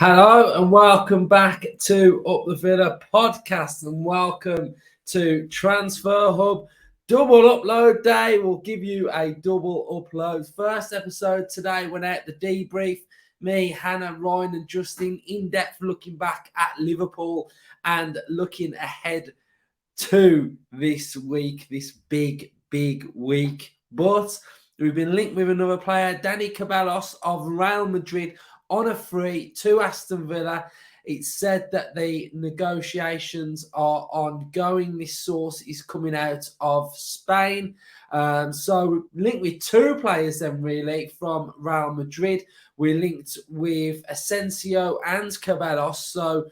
Hello and welcome back to Up the Villa podcast and welcome to Transfer Hub. Double upload day. We'll give you a double upload. First episode today went out the debrief. Me, Hannah, Ryan and Justin in depth looking back at Liverpool and looking ahead to this week, this big week. But we've been linked with another player, Dani Ceballos of Real Madrid, on a free to Aston Villa. It's said that the negotiations are ongoing. This source is coming out of Spain. So linked with two players then really from Real Madrid. We're linked with Asensio and Ceballos. So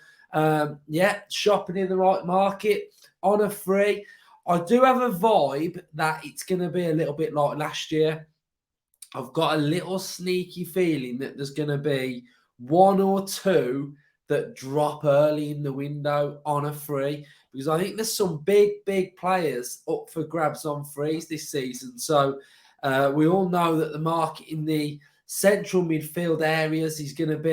shopping in the right market on a free. I do have a vibe that it's going to be a little bit like last year. I've got a little sneaky feeling that there's going to be one or two that drop early in the window on a free, because I think there's some big players up for grabs on frees this season. So we all know that the market in the central midfield areas is going to be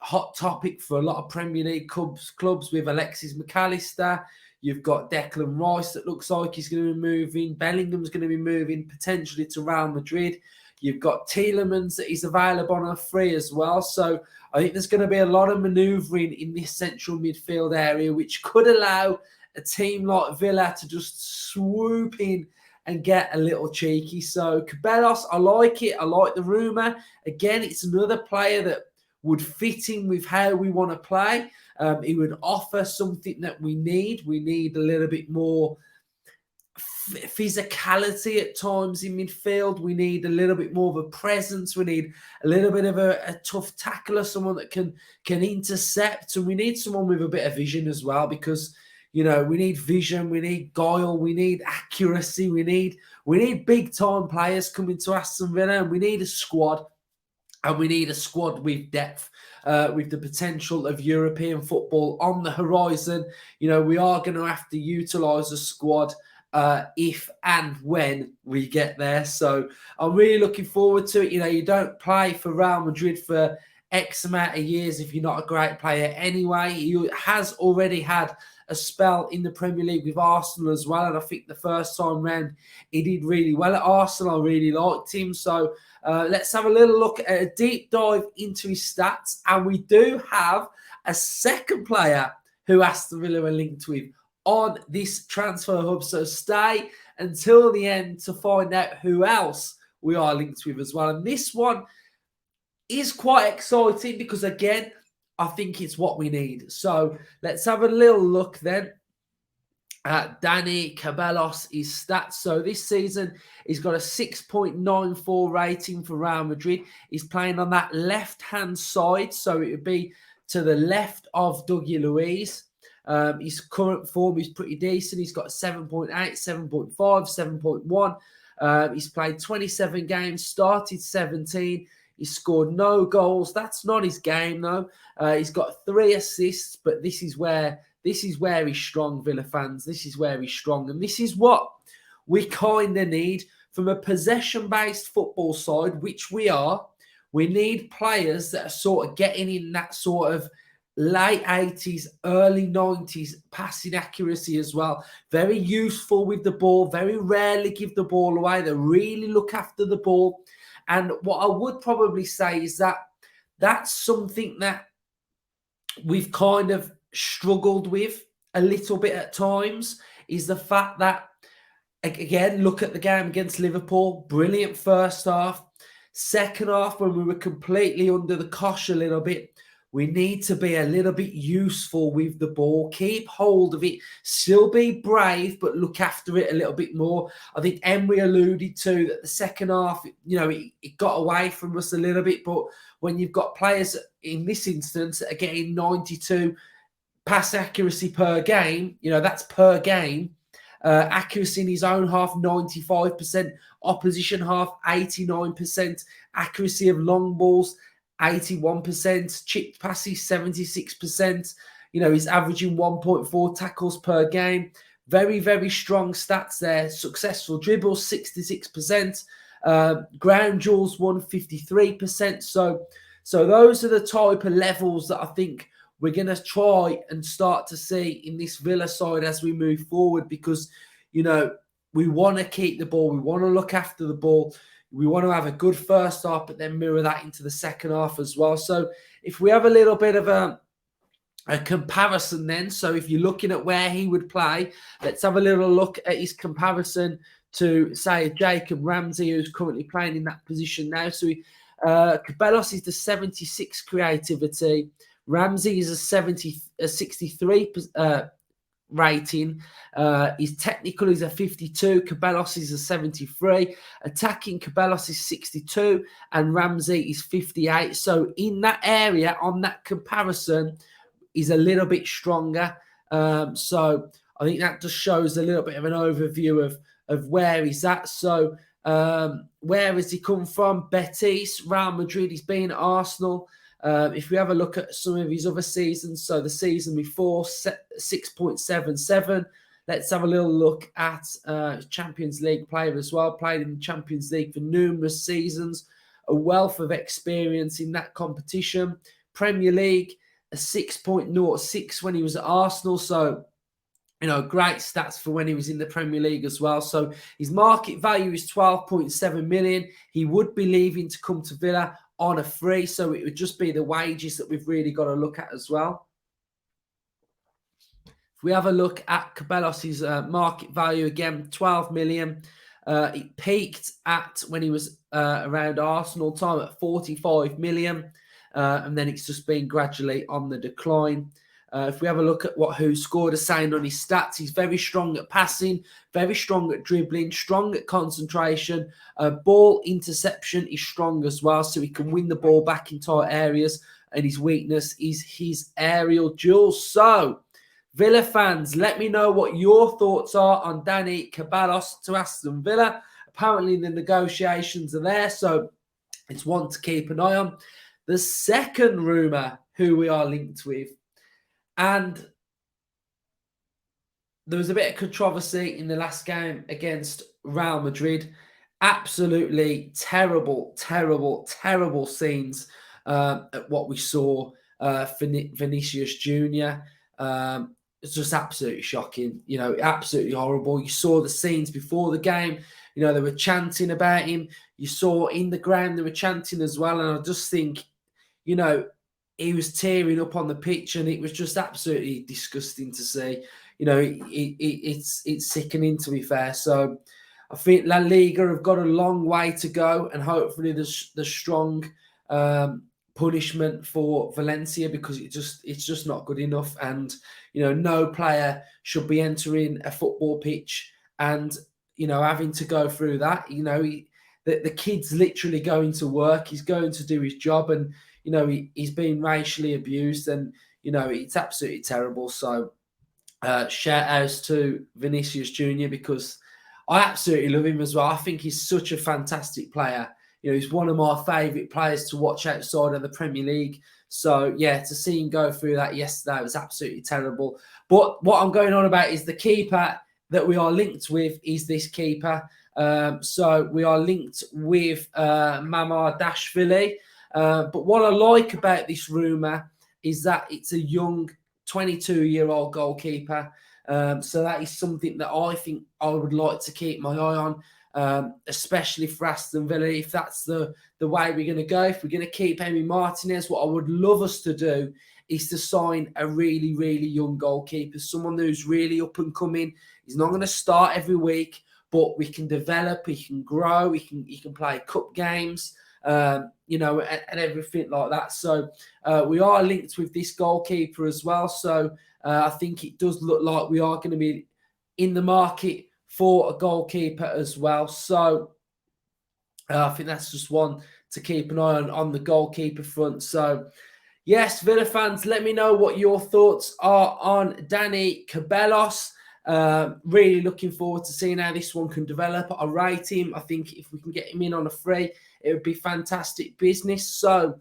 a hot topic for a lot of Premier League clubs with Alexis McAllister. You've got Declan Rice that looks like he's going to be moving. Bellingham's going to be moving potentially to Real Madrid. You've got Tielemans that is available on a free as well. So I think there's going to be a lot of manoeuvring in this central midfield area, which could allow a team like Villa to just swoop in and get a little cheeky. So Ceballos, I like it. I like the rumour. Again, it's another player that would fit in with how we want to play. He would offer something that we need. We need a little bit more physicality at times in midfield. We need a little bit more of a presence. We need a little bit of a tough tackler, someone that can intercept, and we need someone with a bit of vision as well, because we need vision, we need guile, we need accuracy, we need big time players coming to Aston Villa, and we need a squad. And we need a squad with depth, with the potential of European football on the horizon. We are going to have to utilise a squad if and when we get there. So I'm really looking forward to it. You don't play for Real Madrid for X amount of years if you're not a great player anyway. He has already had a spell in the Premier League with Arsenal as well, and I think the first time round he did really well at Arsenal. I really liked him. So let's have a little look at a deep dive into his stats, and we do have a second player who Aston Villa are linked with on this transfer hub. So stay until the end to find out who else we are linked with as well. And this one is quite exciting because, again, I think it's what we need. So let's have a little look then at Dani Ceballos' stats. So this season, he's got a 6.94 rating for Real Madrid. He's playing on that left-hand side, so it would be to the left of Dougie Luiz. His current form is pretty decent. He's got a 7.8, 7.5, 7.1. He's played 27 games, started 17. He scored no goals. That's not his game, though. He's got 3 assists, but this is where he's strong, Villa fans. This is where he's strong. And this is what we kind of need from a possession-based football side, which we are. We need players that are sort of getting in that sort of late 80s, early 90s passing accuracy as well. Very useful with the ball, very rarely give the ball away. They really look after the ball. And what I would probably say is that that's something that we've kind of struggled with a little bit at times, is the fact that, again, look at the game against Liverpool. Brilliant first half. Second half, when we were completely under the cosh a little bit, we need to be a little bit useful with the ball, keep hold of it, still be brave, but look after it a little bit more. I think Emery alluded to that the second half, it got away from us a little bit, but when you've got players in this instance that are getting 92 pass accuracy per game, that's per game. Accuracy in his own half, 95%. Opposition half, 89%. Accuracy of long balls, 81%. Chipped passes, 76%. He's averaging 1.4 tackles per game. Very, very strong stats there. Successful dribbles, 66%. Ground duels, 153%. So So those are the type of levels that I think we're going to try and start to see in this Villa side as we move forward, because, we want to keep the ball. We want to look after the ball. We want to have a good first half, but then mirror that into the second half as well. So if we have a little bit of a comparison then, so if you're looking at where he would play, let's have a little look at his comparison to, say, Jacob Ramsey, who's currently playing in that position now. So Ceballos is the 76 creativity. Ramsey is a 63 rating. His technical is a 52. Ceballos is a 73. Attacking, Ceballos is 62 and Ramsey is 58. So in that area, on that comparison, he's a little bit stronger. So I think that just shows a little bit of an overview of where he's at. So where has he come from? Betis, Real Madrid, he's been at Arsenal. If we have a look at some of his other seasons, so the season before, 6.77. Let's have a little look at Champions League player as well. Played in the Champions League for numerous seasons. A wealth of experience in that competition. Premier League, a 6.06 when he was at Arsenal. So, great stats for when he was in the Premier League as well. So his market value is 12.7 million. He would be leaving to come to Villa on a free, so it would just be the wages that we've really got to look at as well. If we have a look at Ceballos' market value, again, 12 million. It peaked at, when he was around Arsenal time, at 45 million. And then it's just been gradually on the decline. If we have a look at what Who Scored is saying on his stats, he's very strong at passing, very strong at dribbling, strong at concentration. Ball interception is strong as well, so he can win the ball back in tight areas, and his weakness is his aerial duels. So, Villa fans, let me know what your thoughts are on Dani Ceballos to Aston Villa. Apparently the negotiations are there, so it's one to keep an eye on. The second rumour who we are linked with, and there was a bit of controversy in the last game against Real Madrid. Absolutely terrible, terrible, terrible scenes at what we saw Vinicius Jr. It's just absolutely shocking, absolutely horrible. You saw the scenes before the game. They were chanting about him. You saw in the ground they were chanting as well. And I just think, he was tearing up on the pitch, and it was just absolutely disgusting to see. It's sickening, to be fair. So I think La Liga have got a long way to go, and hopefully there's strong punishment for Valencia, because it's just not good enough. And no player should be entering a football pitch and having to go through that. The kid's literally going to work. He's going to do his job, and he's been racially abused, and it's absolutely terrible. So shout outs to Vinicius Jr, because I absolutely love him as well. I think he's such a fantastic player. He's one of my favourite players to watch outside of the Premier League. So yeah, to see him go through that yesterday was absolutely terrible. But what I'm going on about is the keeper that we are linked with is this keeper. So we are linked with Mamardashvili. But what I like about this rumour is that it's a young 22-year-old goalkeeper. So that is something that I think I would like to keep my eye on, especially for Aston Villa. If that's the way we're going to go, if we're going to keep Emi Martinez, what I would love us to do is to sign a really, really young goalkeeper, someone who's really up and coming. He's not going to start every week, but we can develop, he can grow, he can play cup games. And everything like that. So we are linked with this goalkeeper as well. So I think it does look like we are going to be in the market for a goalkeeper as well. So I think that's just one to keep an eye on the goalkeeper front. So yes, Villa fans, let me know what your thoughts are on Dani Ceballos. Really looking forward to seeing how this one can develop. I rate him. I think if we can get him in on a free, it would be fantastic business. So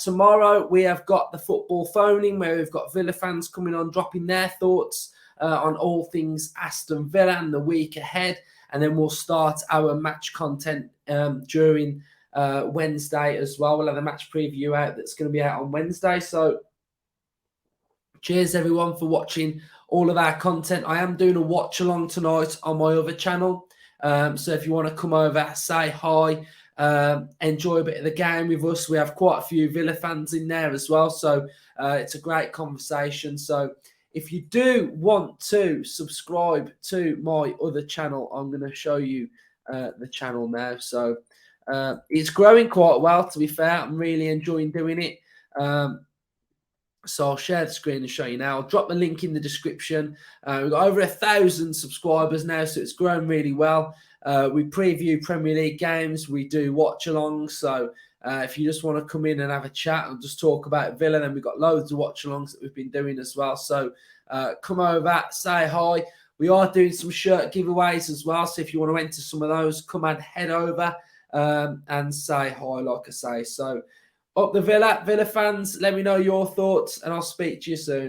tomorrow we have got the football phoning, where we've got Villa fans coming on, dropping their thoughts on all things Aston Villa and the week ahead. And then we'll start our match content during Wednesday as well. We'll have a match preview out that's going to be out on Wednesday. So cheers everyone for watching all of our content. I am doing a watch along tonight on my other channel. So if you want to come over, say hi, enjoy a bit of the game with us. We have quite a few Villa fans in there as well. So it's a great conversation. So if you do want to subscribe to my other channel, I'm going to show you the channel now. So it's growing quite well, to be fair. I'm really enjoying doing it. So I'll share the screen and show you now. I'll drop the link in the description. We've got over 1,000 subscribers now, so it's grown really well. We preview Premier League games. We do watch-alongs. So if you just want to come in and have a chat and just talk about Villa, then we've got loads of watch-alongs that we've been doing as well. So come over, say hi. We are doing some shirt giveaways as well. So if you want to enter some of those, come and head over and say hi, like I say. So up the Villa fans, let me know your thoughts, and I'll speak to you soon.